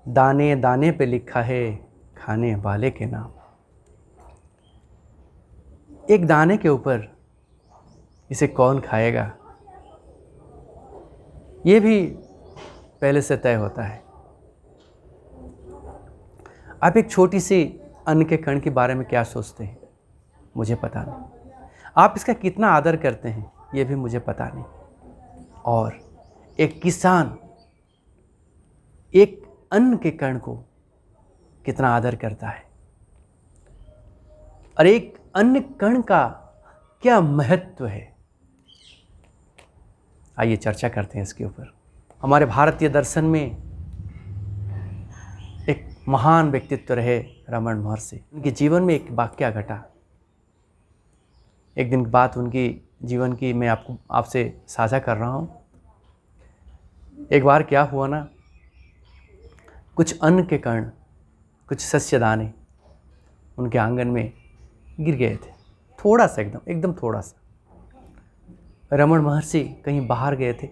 दाने दाने पे लिखा है खाने वाले के नाम। एक दाने के ऊपर इसे कौन खाएगा, ये भी पहले से तय होता है। आप एक छोटी सी अन्न के कण के बारे में क्या सोचते हैं, मुझे पता नहीं। आप इसका कितना आदर करते हैं, ये भी मुझे पता नहीं। और एक किसान एक अन्न के कण को कितना आदर करता है, और एक अन्न कण का क्या महत्व है, आइए चर्चा करते हैं इसके ऊपर। हमारे भारतीय दर्शन में एक महान व्यक्तित्व रहे रमण महर्षि। उनके जीवन में एक वाकया घटा। एक दिन की बात उनकी जीवन की मैं आपसे साझा कर रहा हूँ। एक बार क्या हुआ ना, कुछ अन्न के कण, कुछ सस्य दाने उनके आंगन में गिर गए थे। थोड़ा सा, एकदम थोड़ा सा। रमण महर्षि कहीं बाहर गए थे।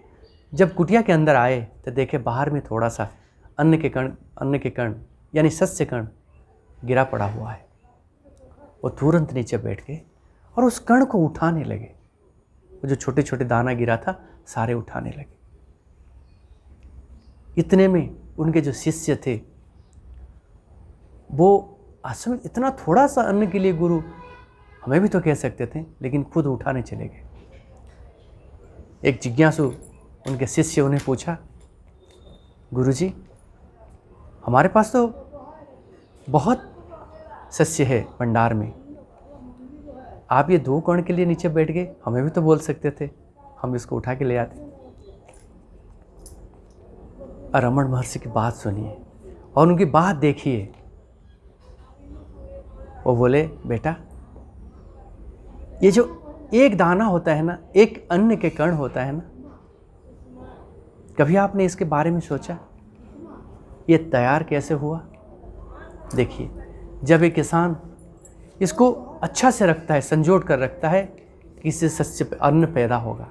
जब कुटिया के अंदर आए तो देखे बाहर में थोड़ा सा अन्न के कण यानी सस्य कण गिरा पड़ा हुआ है। वो तुरंत नीचे बैठ गए और उस कण को उठाने लगे। वो जो छोटे छोटे दाना गिरा था सारे उठाने लगे। इतने में उनके जो शिष्य थे वो आश्चर्य, इतना थोड़ा सा अन्न के लिए गुरु, हमें भी तो कह सकते थे, लेकिन खुद उठाने चले गए। एक जिज्ञासु उनके शिष्य उन्हें पूछा, गुरुजी हमारे पास तो बहुत सस्य है भंडार में, आप ये 2 कण के लिए नीचे बैठ गए, हमें भी तो बोल सकते थे, हम इसको उठा के ले आते। रमण महर्षि की बात सुनिए और उनकी बात देखिए। वो बोले, बेटा ये जो एक दाना होता है ना, एक अन्न के कण होता है ना, कभी आपने इसके बारे में सोचा ये तैयार कैसे हुआ? देखिए, जब एक किसान इसको अच्छा से रखता है, संजोड़ कर रखता है, किसी सस्य अन्न पैदा होगा,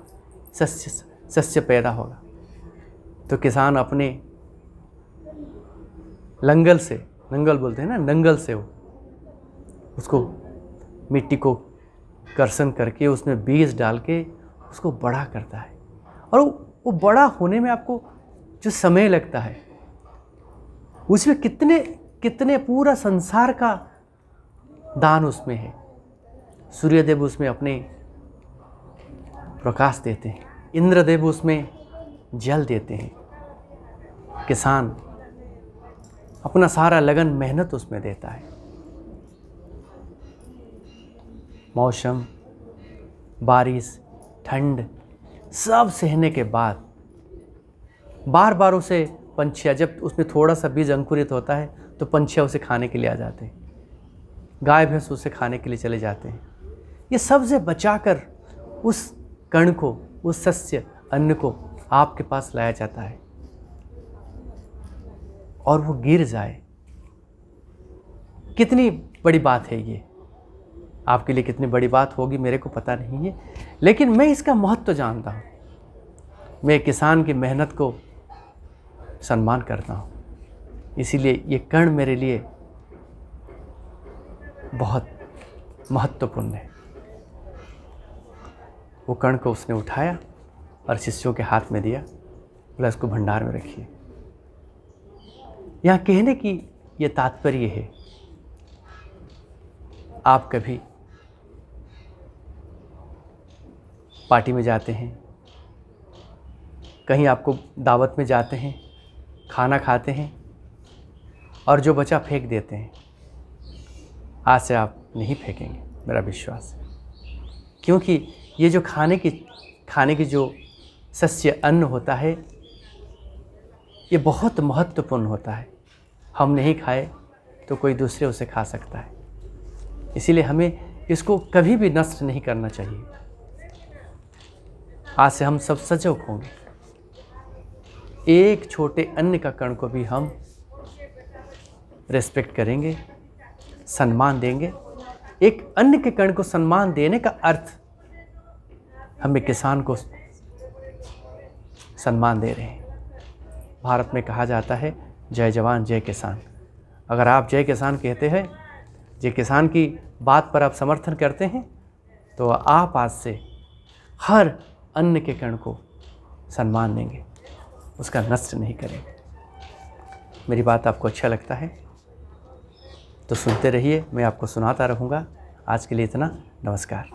सस्य पैदा होगा, तो किसान अपने लंगल से, नंगल बोलते हैं ना, नंगल से वो उसको मिट्टी को कर्षण करके उसमें बीज डाल के उसको बड़ा करता है। और वो बड़ा होने में आपको जो समय लगता है, उसमें कितने कितने पूरा संसार का दान उसमें है। सूर्यदेव उसमें अपने प्रकाश देते हैं, इंद्रदेव उसमें जल देते हैं, किसान अपना सारा लगन मेहनत उसमें देता है। मौसम, बारिश, ठंड सब सहने के बाद बार बार उसे पंछियाँ, जब उसमें थोड़ा सा बीज अंकुरित होता है तो पंछियाँ उसे खाने के लिए आ जाते हैं, गाय भैंस उसे खाने के लिए चले जाते हैं। ये सब से बचाकर उस कण को, उस सस्य अन्न को आपके पास लाया जाता है, और वो गिर जाए, कितनी बड़ी बात है ये। आपके लिए कितनी बड़ी बात होगी मेरे को पता नहीं है, लेकिन मैं इसका महत्व जानता हूँ। मैं किसान की मेहनत को सम्मान करता हूँ, इसीलिए ये कण मेरे लिए बहुत महत्वपूर्ण है। वो कण को उसने उठाया और शिष्यों के हाथ में दिया, बोला इसको भंडार में रखिए। यहाँ कहने की ये तात्पर्य है, आप कभी पार्टी में जाते हैं, कहीं आपको दावत में जाते हैं, खाना खाते हैं और जो बचा फेंक देते हैं। आज से आप नहीं फेंकेंगे, मेरा विश्वास है, क्योंकि ये जो खाने की जो सस्य अन्न होता है ये बहुत महत्वपूर्ण होता है। हम नहीं खाए तो कोई दूसरे उसे खा सकता है, इसीलिए हमें इसको कभी भी नष्ट नहीं करना चाहिए। आज से हम सब सजग होंगे, एक छोटे अन्न का कण को भी हम रेस्पेक्ट करेंगे, सम्मान देंगे। एक अन्न के कण को सम्मान देने का अर्थ हमें किसान को सम्मान दे रहे हैं। भारत में कहा जाता है जय जवान जय किसान। अगर आप जय किसान कहते हैं, जय किसान की बात पर आप समर्थन करते हैं, तो आप आज से हर अन्न के कण को सम्मान देंगे, उसका नष्ट नहीं करेंगे। मेरी बात आपको अच्छा लगता है तो सुनते रहिए, मैं आपको सुनाता रहूँगा। आज के लिए इतना, नमस्कार।